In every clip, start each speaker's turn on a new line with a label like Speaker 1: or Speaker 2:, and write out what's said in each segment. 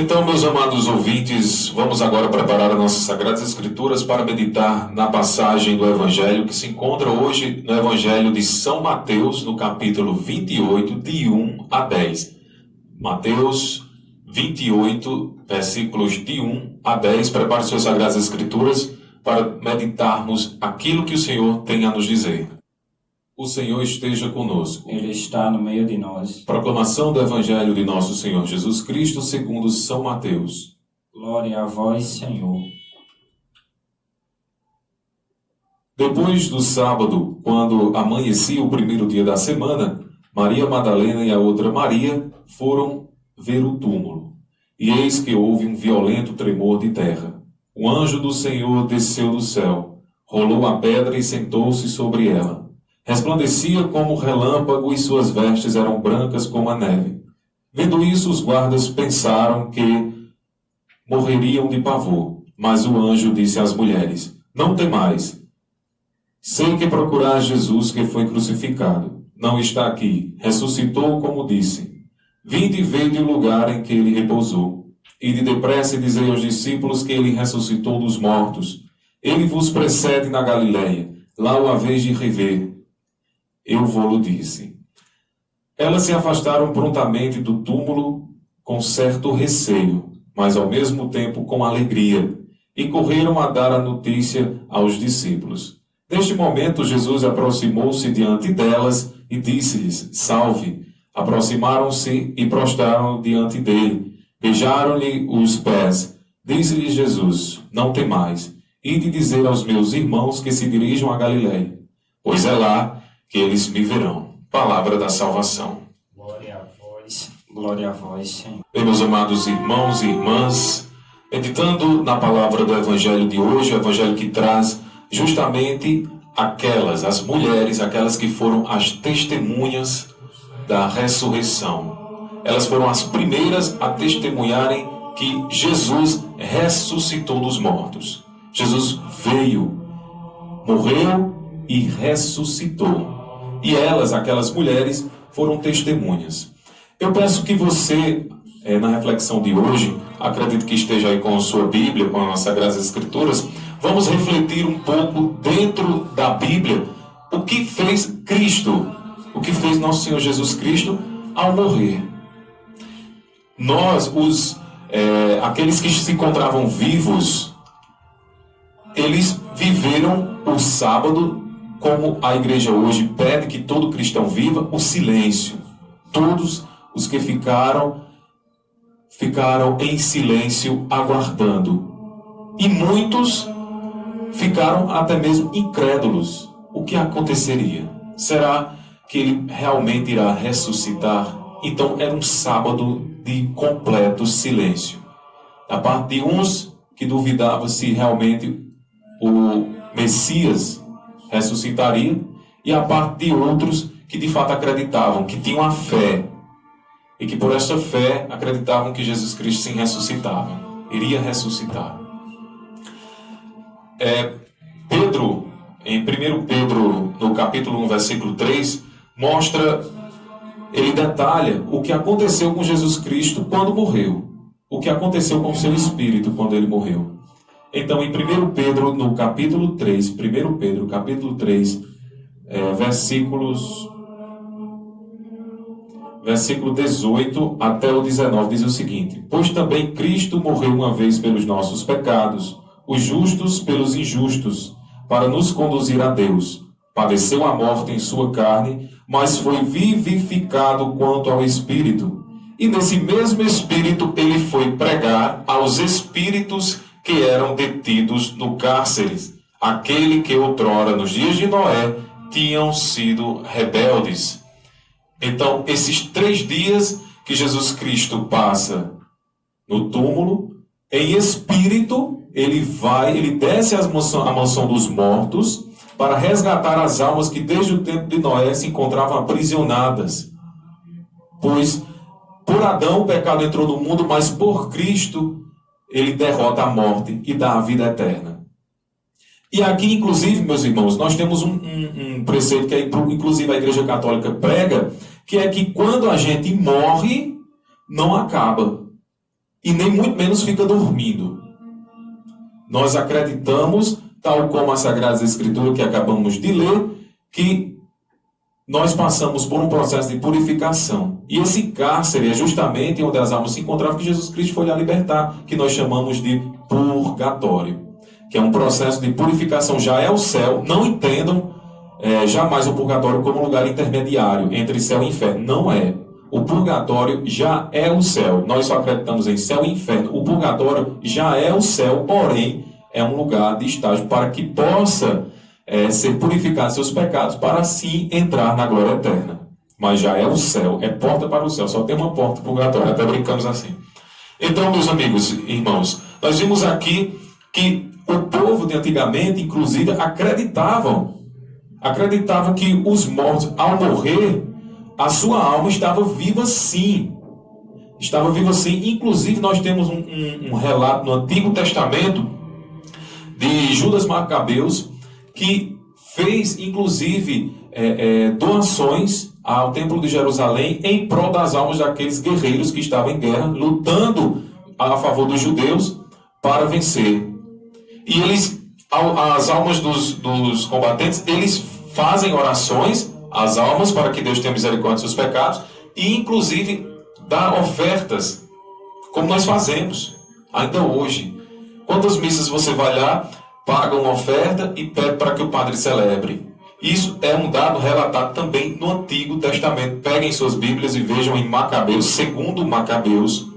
Speaker 1: Então, meus amados ouvintes, vamos agora preparar as nossas Sagradas Escrituras para meditar na passagem do Evangelho que se encontra hoje no Evangelho de São Mateus, no capítulo 28, de 1 a 10. Mateus 28, versículos de 1 a 10. Prepare suas Sagradas Escrituras para meditarmos aquilo que o Senhor tem a nos dizer. O Senhor esteja conosco.
Speaker 2: Ele está no meio de nós.
Speaker 1: Proclamação do Evangelho de nosso Senhor Jesus Cristo segundo São Mateus.
Speaker 2: Glória a vós, Senhor.
Speaker 1: Depois do sábado, quando amanhecia o primeiro dia da semana, Maria Madalena e a outra Maria foram ver o túmulo. E eis que houve um violento tremor de terra. O anjo do Senhor desceu do céu, rolou a pedra e sentou-se sobre ela. Resplandecia como relâmpago e suas vestes eram brancas como a neve. Vendo isso, os guardas pensaram que morreriam de pavor. Mas o anjo disse às mulheres: Não temais. Sei que procurais Jesus que foi crucificado. Não está aqui. Ressuscitou como disse. Vinde e vede o lugar em que ele repousou. Ide depressa e dizei aos discípulos que ele ressuscitou dos mortos. Ele vos precede na Galileia. Lá o haveis de rever. Eu vou-lo disse. Elas se afastaram prontamente do túmulo com certo receio, mas ao mesmo tempo com alegria, e correram a dar a notícia aos discípulos. Neste momento, Jesus aproximou-se diante delas e disse-lhes: Salve! Aproximaram-se e prostraram diante dele. Beijaram-lhe os pés. Disse-lhes Jesus: Não temais. Ide dizer aos meus irmãos que se dirijam a Galileia, pois é lá que eles me verão. Palavra da salvação.
Speaker 2: Glória a vós, Senhor.
Speaker 1: Bem, meus amados irmãos e irmãs, meditando na palavra do Evangelho de hoje, o Evangelho que traz justamente as mulheres, aquelas que foram as testemunhas da ressurreição. Elas foram as primeiras a testemunharem que Jesus ressuscitou dos mortos. Jesus veio, morreu e ressuscitou. E elas, aquelas mulheres, foram testemunhas. Eu peço que você, na reflexão de hoje, acredito que esteja aí com a sua Bíblia, com as Sagradas Escrituras, vamos refletir um pouco dentro da Bíblia o que fez Cristo, o que fez nosso Senhor Jesus Cristo ao morrer. Nós, aqueles que se encontravam vivos, eles viveram o sábado, como a igreja hoje pede que todo cristão viva, o silêncio. Todos os que ficaram em silêncio aguardando. E muitos ficaram até mesmo incrédulos. O que aconteceria? Será que ele realmente irá ressuscitar? Então era um sábado de completo silêncio. Da parte de uns que duvidavam se realmente o Messias ressuscitaria, e a parte de outros que de fato acreditavam, que tinham a fé, e que por essa fé acreditavam que Jesus Cristo sim ressuscitava, iria ressuscitar. Pedro, em 1 Pedro, no capítulo 1, versículo 3, ele detalha o que aconteceu com Jesus Cristo quando morreu, o que aconteceu com o seu espírito quando ele morreu. Então, em 1 Pedro, no capítulo 3, 1 Pedro, capítulo 3, versículo 18 até o 19, diz o seguinte: Pois também Cristo morreu uma vez pelos nossos pecados, os justos pelos injustos, para nos conduzir a Deus. Padeceu a morte em sua carne, mas foi vivificado quanto ao Espírito. E nesse mesmo Espírito ele foi pregar aos espíritos que eram detidos no cárcere, aquele que outrora, nos dias de Noé, tinham sido rebeldes. Então, esses 3 dias que Jesus Cristo passa no túmulo, em espírito, ele desce à mansão dos mortos para resgatar as almas que desde o tempo de Noé se encontravam aprisionadas. Pois, por Adão o pecado entrou no mundo, mas por Cristo ele derrota a morte e dá a vida eterna. E aqui, inclusive, meus irmãos, nós temos um preceito que, inclusive, a Igreja Católica prega, que é que quando a gente morre, não acaba. e nem muito menos fica dormindo. Nós acreditamos, tal como as Sagradas Escrituras que acabamos de ler, que nós passamos por um processo de purificação. E esse cárcere é justamente onde as almas se encontravam, que Jesus Cristo foi lá libertar, que nós chamamos de purgatório, que é um processo de purificação. Já é o céu. Não entendam jamais o purgatório como um lugar intermediário entre céu e inferno. Não é. O purgatório já é o céu. Nós só acreditamos em céu e inferno. O purgatório já é o céu, porém é um lugar de estágio para que possa ser purificado seus pecados, para assim entrar na glória eterna. Mas já é o céu, é porta para o céu. Só tem uma porta purgatória, até brincamos assim. Então, meus amigos e irmãos, nós vimos aqui que o povo de antigamente, inclusive, acreditavam que os mortos, ao morrer, a sua alma estava viva sim. Estava viva sim. Inclusive, nós temos um relato no Antigo Testamento de Judas Macabeus, que fez, inclusive, doações ao Templo de Jerusalém em prol das almas daqueles guerreiros que estavam em guerra, lutando a favor dos judeus para vencer. E eles, as almas dos combatentes, eles fazem orações às almas para que Deus tenha misericórdia dos seus pecados e, inclusive, dá ofertas, como nós fazemos ainda hoje. Quantas missas você vai lá, paga uma oferta e pede para que o padre celebre? Isso é um dado relatado também no Antigo Testamento. Peguem suas Bíblias e vejam em Macabeus, segundo Macabeus,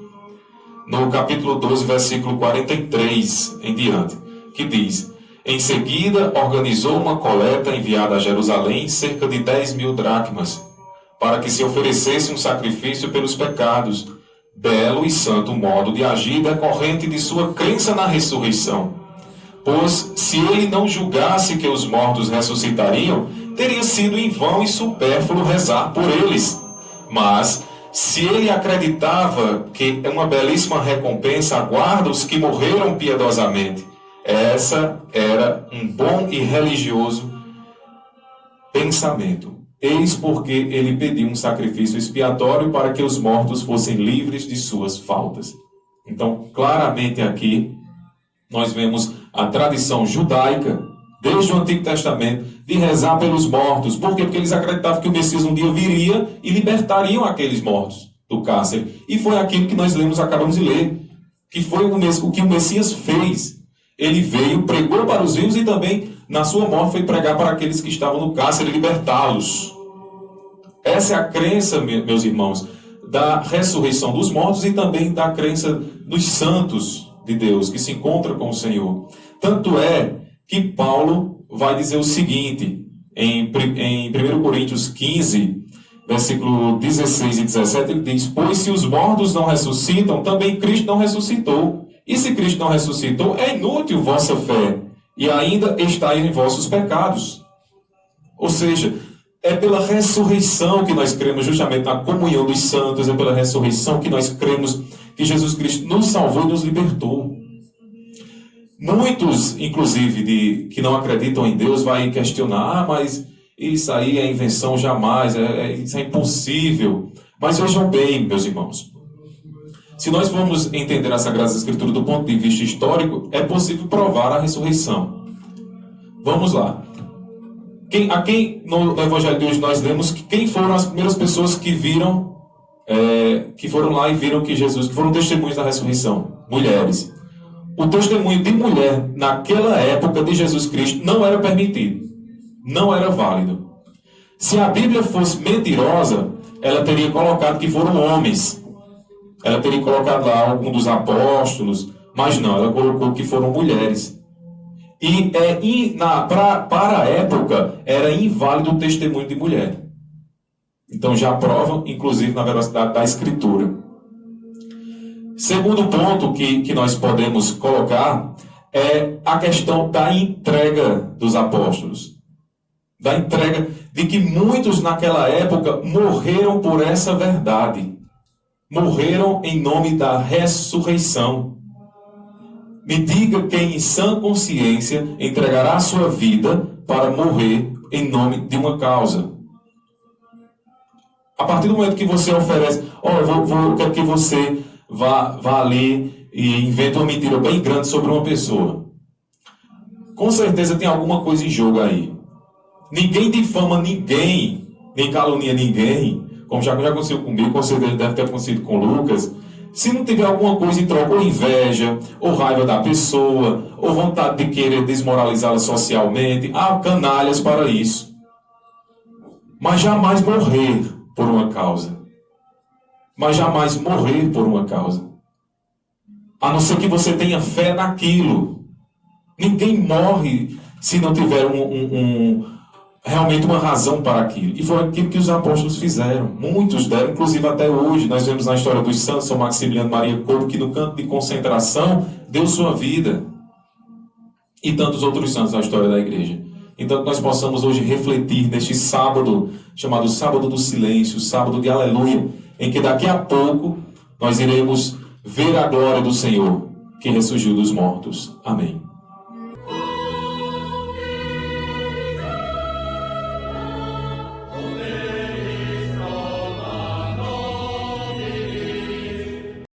Speaker 1: no capítulo 12, versículo 43 em diante, que diz: em seguida organizou uma coleta enviada a Jerusalém, cerca de 10.000 dracmas, para que se oferecesse um sacrifício pelos pecados, belo e santo modo de agir decorrente de sua crença na ressurreição. Pois, se ele não julgasse que os mortos ressuscitariam, teria sido em vão e supérfluo rezar por eles. Mas, se ele acreditava que uma belíssima recompensa aguarda os que morreram piedosamente, essa era um bom e religioso pensamento. Eis porque ele pediu um sacrifício expiatório para que os mortos fossem livres de suas faltas. Então, claramente aqui, nós vemos a tradição judaica, desde o Antigo Testamento, de rezar pelos mortos. Por quê? Porque eles acreditavam que o Messias um dia viria e libertariam aqueles mortos do cárcere. E foi aquilo que nós acabamos de ler, que foi o que o Messias fez. Ele veio, pregou para os vivos e também, na sua morte, foi pregar para aqueles que estavam no cárcere e libertá-los. Essa é a crença, meus irmãos, da ressurreição dos mortos e também da crença dos santos de Deus, que se encontram com o Senhor. Tanto é que Paulo vai dizer o seguinte, em 1 Coríntios 15, versículo 16 e 17, ele diz: pois se os mortos não ressuscitam, também Cristo não ressuscitou. E se Cristo não ressuscitou, é inútil vossa fé, e ainda estáis em vossos pecados. Ou seja, é pela ressurreição que nós cremos justamente na comunhão dos santos, é pela ressurreição que nós cremos que Jesus Cristo nos salvou e nos libertou. Muitos, inclusive, que não acreditam em Deus, vai questionar: mas isso aí é invenção, jamais, isso é impossível. Mas vejam bem, meus irmãos, se nós formos entender a Sagrada Escritura do ponto de vista histórico, é possível provar a ressurreição. Vamos lá. No Evangelho de hoje nós lemos que quem foram as primeiras pessoas que viram, que foram lá e viram que Jesus, que foram testemunhos da ressurreição? Mulheres. O testemunho de mulher naquela época de Jesus Cristo não era permitido, não era válido. Se a Bíblia fosse mentirosa, ela teria colocado que foram homens. Ela teria colocado lá algum dos apóstolos, mas não, ela colocou que foram mulheres. Para a época, era inválido o testemunho de mulher. Então já prova, inclusive, na veracidade da Escritura. Segundo ponto que nós podemos colocar é a questão da entrega dos apóstolos. Da entrega de que muitos naquela época morreram por essa verdade. Morreram em nome da ressurreição. Me diga quem em sã consciência entregará a sua vida para morrer em nome de uma causa. A partir do momento que você oferece: eu quero que você vá ali e inventa uma mentira bem grande sobre uma pessoa. Com certeza tem alguma coisa em jogo aí. Ninguém difama ninguém, nem calunia ninguém, como já aconteceu comigo, com certeza deve ter acontecido com Lucas. Se não tiver alguma coisa em troca, ou inveja, ou raiva da pessoa, ou vontade de querer desmoralizá-la socialmente, há canalhas para isso. Mas jamais morrer por uma causa. Mas jamais morrer por uma causa. A não ser que você tenha fé naquilo. Ninguém morre se não tiver realmente uma razão para aquilo. E foi aquilo que os apóstolos fizeram. Muitos deram, inclusive até hoje. Nós vemos na história dos santos, São Maximiliano Maria Kolbe, que no campo de concentração deu sua vida. E tantos outros santos na história da igreja. Então que nós possamos hoje refletir neste sábado, chamado Sábado do Silêncio, Sábado de Aleluia, em que daqui a pouco nós iremos ver a glória do Senhor, que ressurgiu dos mortos. Amém.